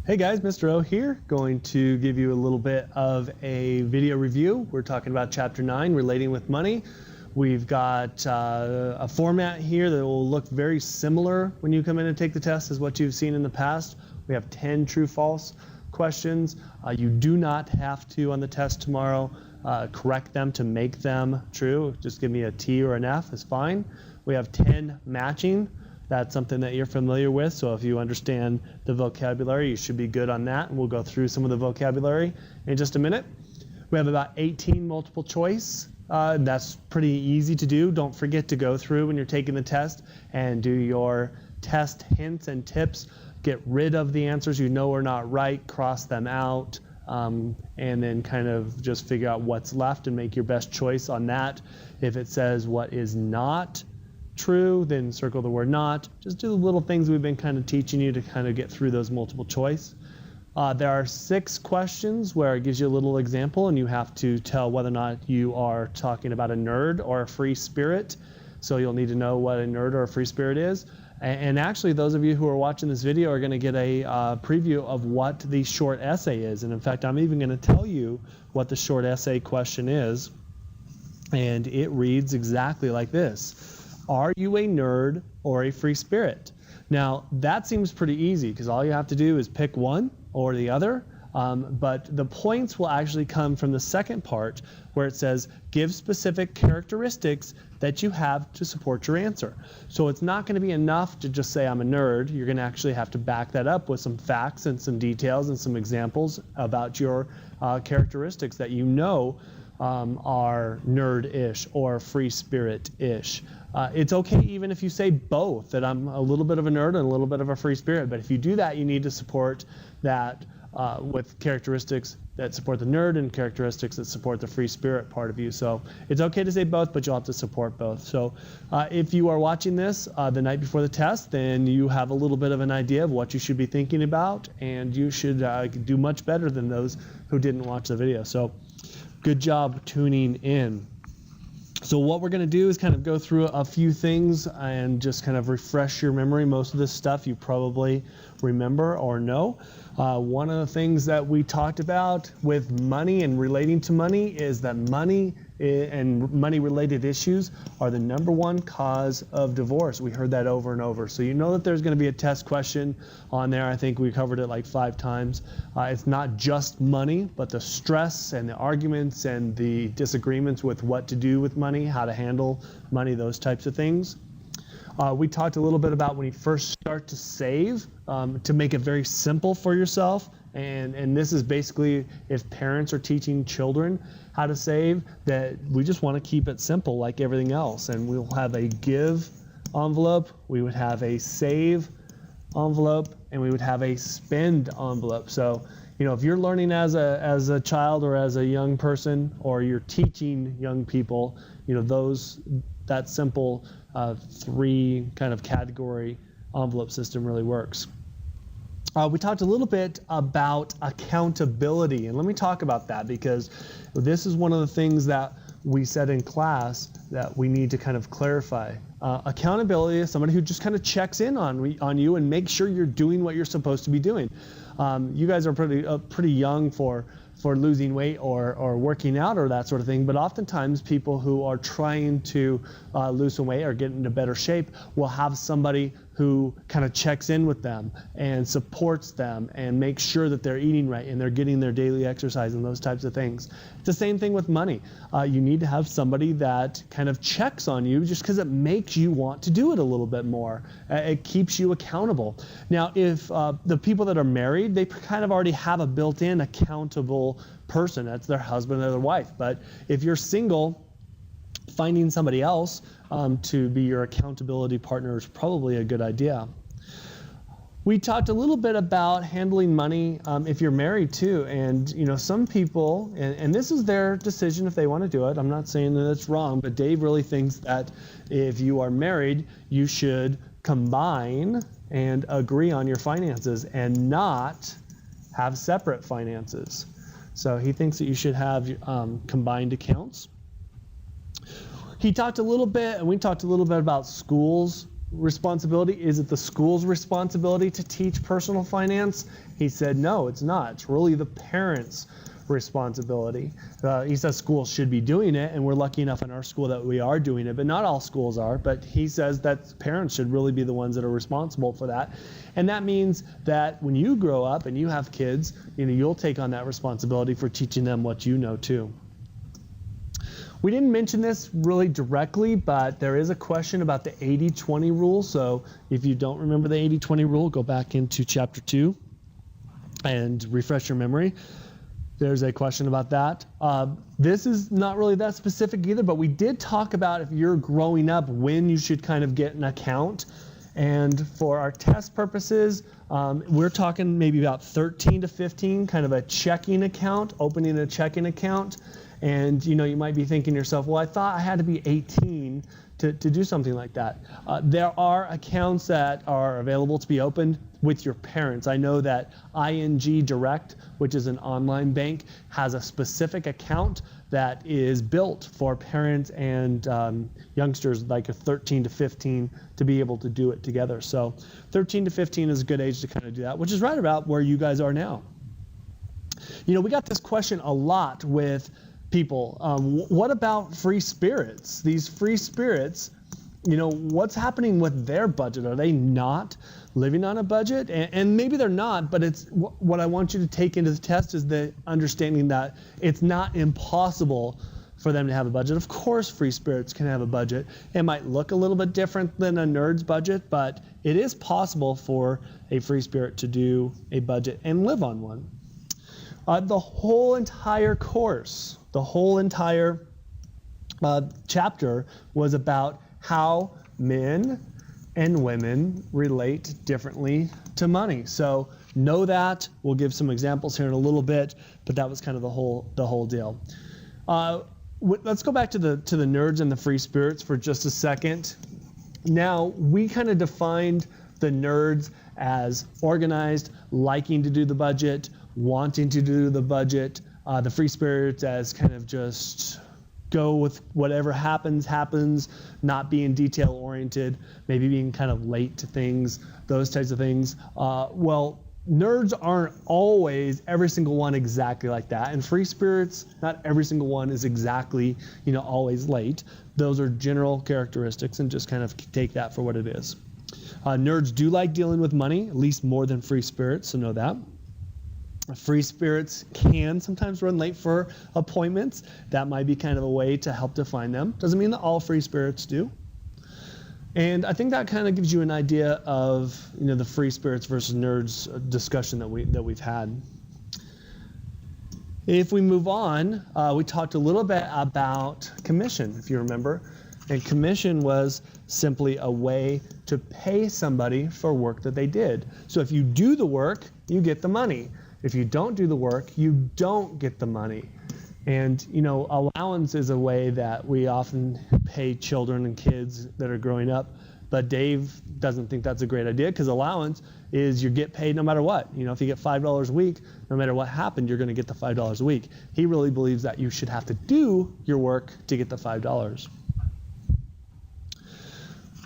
Hey guys, Mr. O here, going to give you a little bit of a video review. We're talking about Chapter 9, Relating with Money. We've got a format here that will look very similar when you come in and take the test as what you've seen in the past. We have 10 true-false questions. You do not have to, on the test tomorrow, correct them to make them true. Just give me a T or an F is fine. We have 10 matching. That's something that you're familiar with, so if you understand the vocabulary, you should be good on that, and we'll go through some of the vocabulary in just a minute. We have about 18 multiple choice. That's pretty easy to do. Don't forget to go through when you're taking the test and do your test hints and tips. Get rid of the answers you know are not right, cross them out, and then kind of just figure out what's left and make your best choice on that. If it says what is not true, then circle the word not. Just do the little things we've been kind of teaching you to kind of get through those multiple choice. There are 6 questions where it gives you a little example, and you have to tell whether or not you are talking about a nerd or a free spirit. So you'll need to know what a nerd or a free spirit is. And actually, those of you who are watching this video are going to get a preview of what the short essay is. And in fact, I'm even going to tell you what the short essay question is. And it reads exactly like this. Are you a nerd or a free spirit? Now, that seems pretty easy because all you have to do is pick one or the other. But the points will actually come from the second part where it says, give specific characteristics that you have to support your answer. So it's not going to be enough to just say I'm a nerd. You're going to actually have to back that up with some facts and some details and some examples about your characteristics that you know are nerd-ish or free spirit-ish. It's okay even if you say both, that I'm a little bit of a nerd and a little bit of a free spirit. But if you do that, you need to support that with characteristics that support the nerd and characteristics that support the free spirit part of you. So it's okay to say both, but you'll have to support both. So if you are watching this the night before the test, then you have a little bit of an idea of what you should be thinking about, and you should do much better than those who didn't watch the video. So good job tuning in. So what we're going to do is kind of go through a few things and just kind of refresh your memory. Most of this stuff you probably remember or know. One of the things that we talked about with money and relating to money is that money and money-related issues are the #1 cause of divorce. We heard that over and over. So you know that there's going to be a test question on there. I think we covered it like 5 times. It's not just money, but the stress and the arguments and the disagreements with what to do with money, how to handle money, those types of things. We talked a little bit about when you first start to save, to make it very simple for yourself. And this is basically if parents are teaching children how to save, that we just want to keep it simple like everything else. And we'll have a give envelope, we would have a save envelope, and we would have a spend envelope. So, you know, if you're learning as a child or as a young person, or you're teaching young people, you know, that simple 3 kind of category envelope system really works. We talked a little bit about accountability, and let me talk about that because this is one of the things that we said in class that we need to kind of clarify. Accountability is somebody who just kind of checks in on you and makes sure you're doing what you're supposed to be doing. You guys are pretty young for losing weight or working out or that sort of thing, but oftentimes people who are trying to lose some weight or get into better shape will have somebody who kind of checks in with them and supports them and makes sure that they're eating right and they're getting their daily exercise and those types of things. It's the same thing with money. You need to have somebody that kind of checks on you just because it makes you want to do it a little bit more. It keeps you accountable. Now, if the people that are married, they kind of already have a built-in accountable person. That's their husband or their wife. But if you're single, finding somebody else to be your accountability partner is probably a good idea. We talked a little bit about handling money if you're married too, and you know, some people, and this is their decision if they want to do it. I'm not saying that it's wrong, but Dave really thinks that if you are married, you should combine and agree on your finances and not have separate finances. So he thinks that you should have combined accounts. He talked a little bit, and we talked a little bit about schools responsibility? Is it the school's responsibility to teach personal finance? He said, no, it's not. It's really the parents' responsibility. He says schools should be doing it, and we're lucky enough in our school that we are doing it, but not all schools are. But he says that parents should really be the ones that are responsible for that. And that means that when you grow up and you have kids, you'll take on that responsibility for teaching them what you know too. We didn't mention this really directly, but there is a question about the 80-20 rule. So if you don't remember the 80-20 rule, go back into chapter 2 and refresh your memory. There's a question about that. This is not really that specific either, but we did talk about if you're growing up when you should kind of get an account. And for our test purposes, we're talking maybe about 13 to 15, kind of a checking account, opening a checking account. And you might be thinking to yourself, well, I thought I had to be 18 to do something like that. There are accounts that are available to be opened with your parents. I know that ING Direct, which is an online bank, has a specific account that is built for parents and youngsters like a 13 to 15 to be able to do it together. So 13 to 15 is a good age to kind of do that, which is right about where you guys are now. We got this question a lot with people. What about free spirits? These free spirits, what's happening with their budget? Are they not living on a budget? And maybe they're not, but it's what I want you to take into the test is the understanding that it's not impossible for them to have a budget. Of course, free spirits can have a budget. It might look a little bit different than a nerd's budget, but it is possible for a free spirit to do a budget and live on one. The whole entire course, the whole entire chapter was about how men and women relate differently to money. So know that. We'll give some examples here in a little bit, but that was kind of the whole deal. Let's go back to the nerds and the free spirits for just a second. Now, we kind of defined the nerds as organized, liking to do the budget, wanting to do the budget, the free spirits as kind of just go with whatever happens, not being detail oriented, maybe being kind of late to things, those types of things. Well, nerds aren't always every single one exactly like that, and free spirits, not every single one is exactly always late. Those are general characteristics, and just kind of take that for what it is. Nerds do like dealing with money, at least more than free spirits, so know that. Free spirits can sometimes run late for appointments. That might be kind of a way to help define them. Doesn't mean that all free spirits do. And I think that kind of gives you an idea of the free spirits versus nerds discussion that we've had. If we move on, we talked a little bit about commission, if you remember. And commission was simply a way to pay somebody for work that they did. So if you do the work, you get the money. If you don't do the work, you don't get the money. And allowance is a way that we often pay children and kids that are growing up. But Dave doesn't think that's a great idea, because allowance is you get paid no matter what. If you get $5 a week, no matter what happened, you're going to get the $5 a week. He really believes that you should have to do your work to get the $5.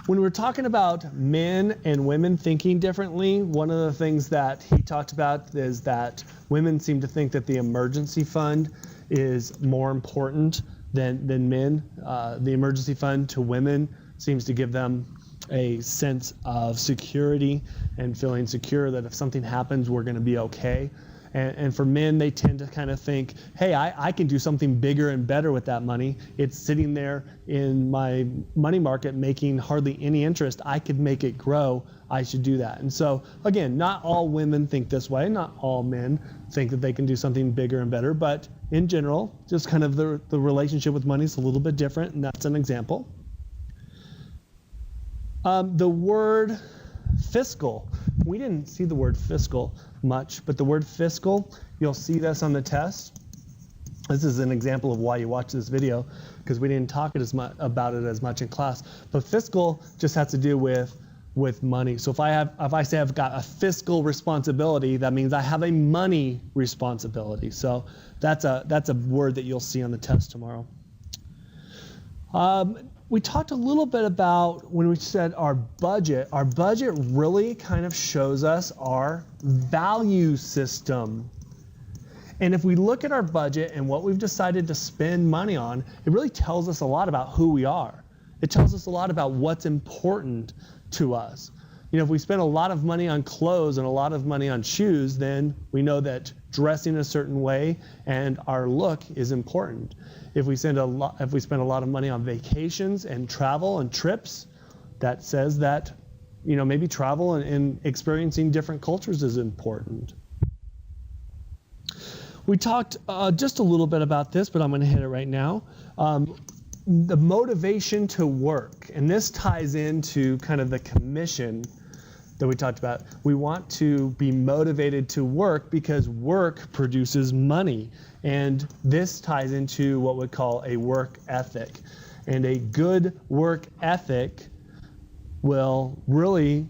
When we're talking about men and women thinking differently, one of the things that he talked about is that women seem to think that the emergency fund is more important than men. The emergency fund to women seems to give them a sense of security and feeling secure that if something happens, we're going to be okay. And for men, they tend to kind of think, hey, I can do something bigger and better with that money. It's sitting there in my money market making hardly any interest. I could make it grow. I should do that. And so, again, not all women think this way. Not all men think that they can do something bigger and better. But in general, just kind of the relationship with money is a little bit different, and that's an example. The word fiscal. We didn't see the word fiscal much, but the word fiscal, you'll see this on the test. This is an example of why you watch this video, because we didn't talk about it as much in class. But fiscal just has to do with money. So if I say I've got a fiscal responsibility, that means I have a money responsibility. So that's a word that you'll see on the test tomorrow. we talked a little bit about when we said our budget really kind of shows us our value system. And if we look at our budget and what we've decided to spend money on, it really tells us a lot about who we are. It tells us a lot about what's important to us. You know, if we spend a lot of money on clothes and a lot of money on shoes, then we know that dressing a certain way and our look is important. If we spend a lot of money on vacations and travel and trips, that says that, you know, maybe travel and experiencing different cultures is important. We talked just a little bit about this, but I'm going to hit it right now. The motivation to work, and this ties into kind of the commission that we talked about. We want to be motivated to work because work produces money. And this ties into what we call a work ethic. And a good work ethic will really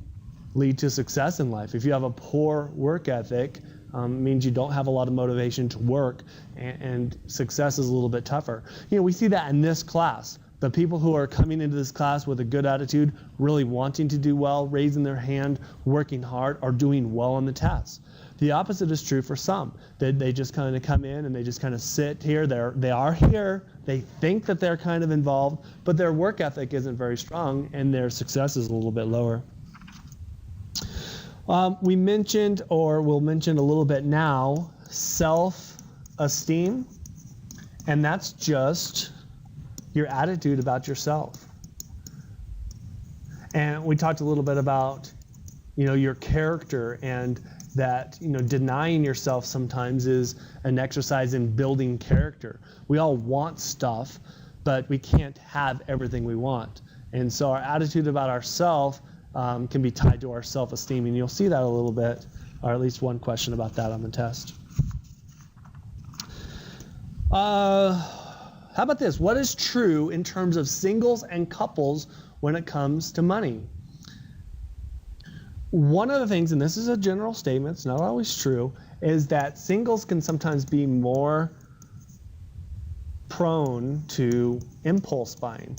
lead to success in life. If you have a poor work ethic, means you don't have a lot of motivation to work, and success is a little bit tougher. You know, we see that in this class. The people who are coming into this class with a good attitude, really wanting to do well, raising their hand, working hard, are doing well on the tests. The opposite is true for some. They just kind of come in and they just kind of sit here. They are here. They think that they're kind of involved, but their work ethic isn't very strong and their success is a little bit lower. We mentioned, or we'll mention a little bit now, self-esteem, and that's just your attitude about yourself. And we talked a little bit about, you know, your character, and that, you know, denying yourself sometimes is an exercise in building character. We all want stuff, but we can't have everything we want. And so our attitude about ourselves can be tied to our self-esteem, and you'll see that a little bit, or at least one question about that on the test. How about this? What is true in terms of singles and couples when it comes to money? One of the things, and this is a general statement, it's not always true, is that singles can sometimes be more prone to impulse buying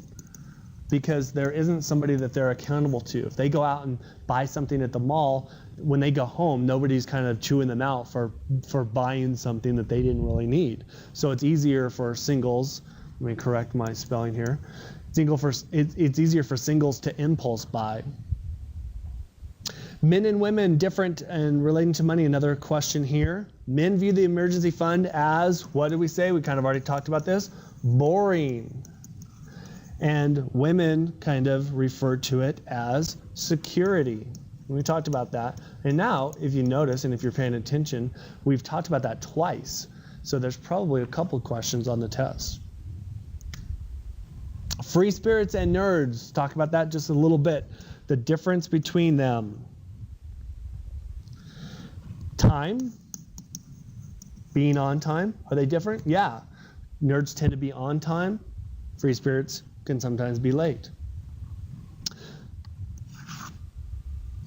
because there isn't somebody that they're accountable to. If they go out and buy something at the mall, when they go home, nobody's kind of chewing them out for buying something that they didn't really need. So it's easier for singles, let me correct my spelling here, it's easier for singles to impulse buy. Men and women different and relating to money, another question here. Men view the emergency fund as, what did we say? We kind of already talked about this, boring. And women kind of refer to it as security. We talked about that. And now, if you notice, and if you're paying attention, we've talked about that twice. So there's probably a couple questions on the test. Free spirits and nerds, talk about that just a little bit. The difference between them. Time, being on time, are they different? Yeah. Nerds tend to be on time. Free spirits can sometimes be late.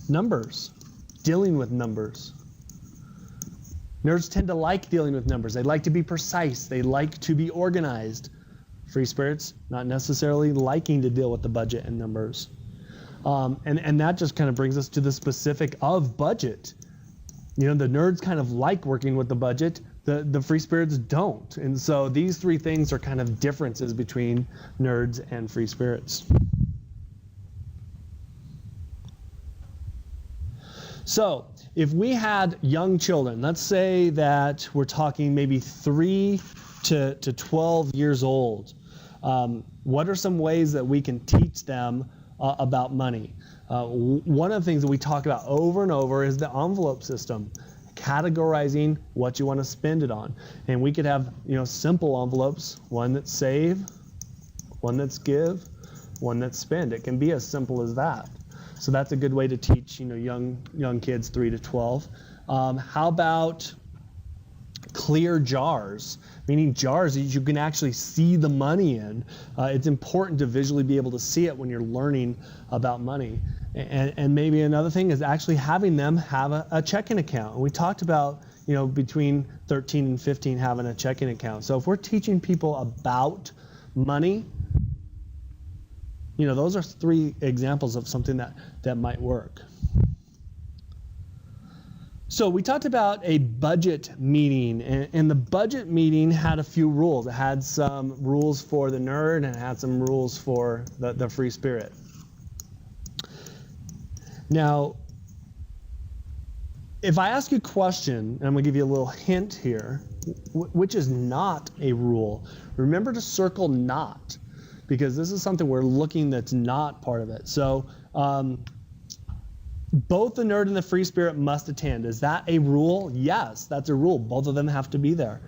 Numbers, dealing with numbers. Nerds tend to like dealing with numbers. They like to be precise. They like to be organized. Free spirits, not necessarily liking to deal with the budget and numbers. And that just kind of brings us to the specific of budget. You know, the nerds kind of like working with the budget. The free spirits don't. And so these three things are kind of differences between nerds and free spirits. So if we had young children, let's say that we're talking maybe 3 to 12 years old, what are some ways that we can teach them about money? One of the things that we talk about over and over is the envelope system, categorizing what you want to spend it on. And we could have, you know, simple envelopes, one that's save, one that's give, one that's spend. It can be as simple as that. So that's a good way to teach, you know, young kids 3 to 12. How about clear jars, meaning jars that you can actually see the money in? It's important to visually be able to see it when you're learning about money. And maybe another thing is actually having them have a checking account. And we talked about, you know, between 13 and 15 having a checking account. So if we're teaching people about money, Those are 3 examples of something that might work. So we talked about a budget meeting, and the budget meeting had a few rules. It had some rules for the nerd, and it had some rules for the free spirit. Now, if I ask you a question, and I'm going to give you a little hint here, which is not a rule, remember to circle not, because this is something we're looking that's not part of it. So both the nerd and the free spirit must attend. Is that a rule? Yes, that's a rule. Both of them have to be there.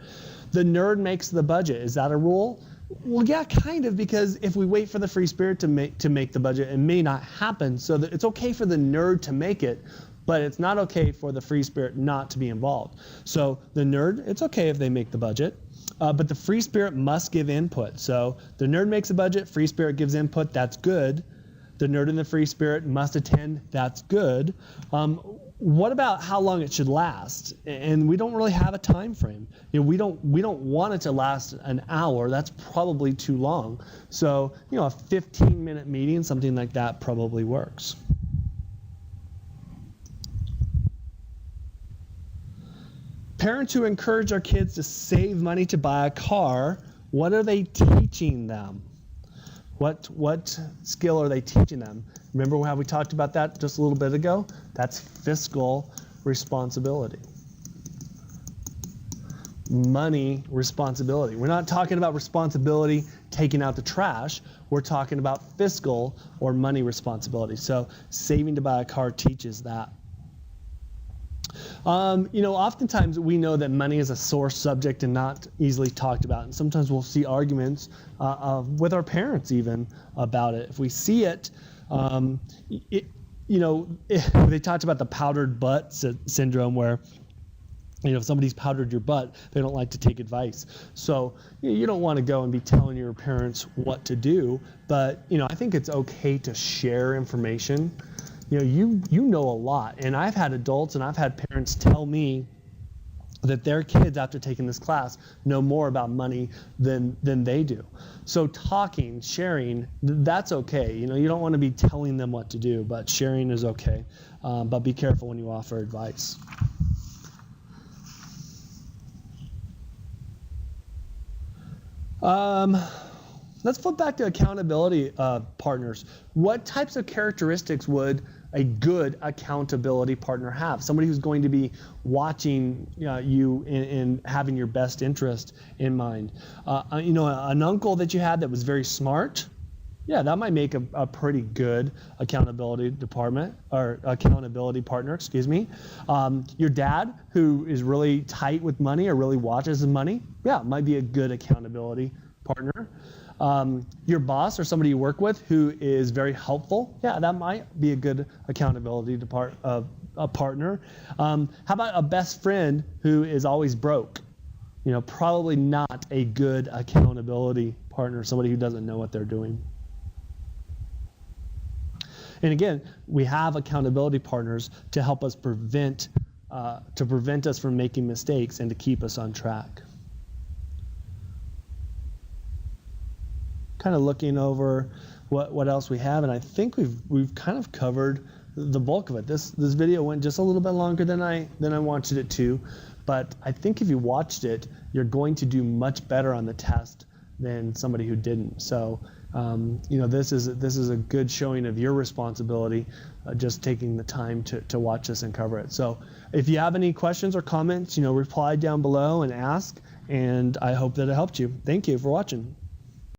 The nerd makes the budget. Is that a rule? Well, yeah, kind of, because if we wait for the free spirit to make the budget, it may not happen. So that it's okay for the nerd to make it, but it's not okay for the free spirit not to be involved. So the nerd, it's okay if they make the budget, but the free spirit must give input. So the nerd makes a budget, free spirit gives input, that's good. The nerd and the free spirit must attend, that's good. What about how long it should last? And we don't really have a time frame. We don't want it to last an hour. That's probably too long. So, a 15-minute meeting, something like that probably works. Parents who encourage their kids to save money to buy a car, what are they teaching them? What skill are they teaching them? Remember how we talked about that just a little bit ago? That's fiscal responsibility. Money responsibility. We're not talking about responsibility taking out the trash. We're talking about fiscal or money responsibility. So saving to buy a car teaches that. Oftentimes we know that money is a sore subject and not easily talked about. And sometimes we'll see arguments with our parents even about it. If we see it, they talked about the powdered butt syndrome where, if somebody's powdered your butt, they don't like to take advice. So you don't want to go and be telling your parents what to do. But, I think it's okay to share information. You know a lot, and I've had adults and I've had parents tell me that their kids, after taking this class, know more about money than they do. So talking, sharing, that's okay. You don't want to be telling them what to do, but sharing is okay. But be careful when you offer advice. Let's flip back to accountability partners. What types of characteristics would a good accountability partner have? Somebody who's going to be watching you and having your best interest in mind. An uncle that you had that was very smart, yeah, that might make a pretty good accountability partner, excuse me. Your dad who is really tight with money or really watches his money, yeah, might be a good accountability partner. Your boss or somebody you work with who is very helpful, yeah, that might be a good accountability partner. How about a best friend who is always broke? Probably not a good accountability partner, somebody who doesn't know what they're doing. And again, we have accountability partners to help us prevent us from making mistakes and to keep us on track. Kind of looking over what else we have, and I think we've kind of covered the bulk of it. This video went just a little bit longer than I wanted it to, but I think if you watched it, you're going to do much better on the test than somebody who didn't. So this is a good showing of your responsibility, just taking the time to watch this and cover it. So if you have any questions or comments, reply down below and ask, and I hope that it helped you. Thank you for watching.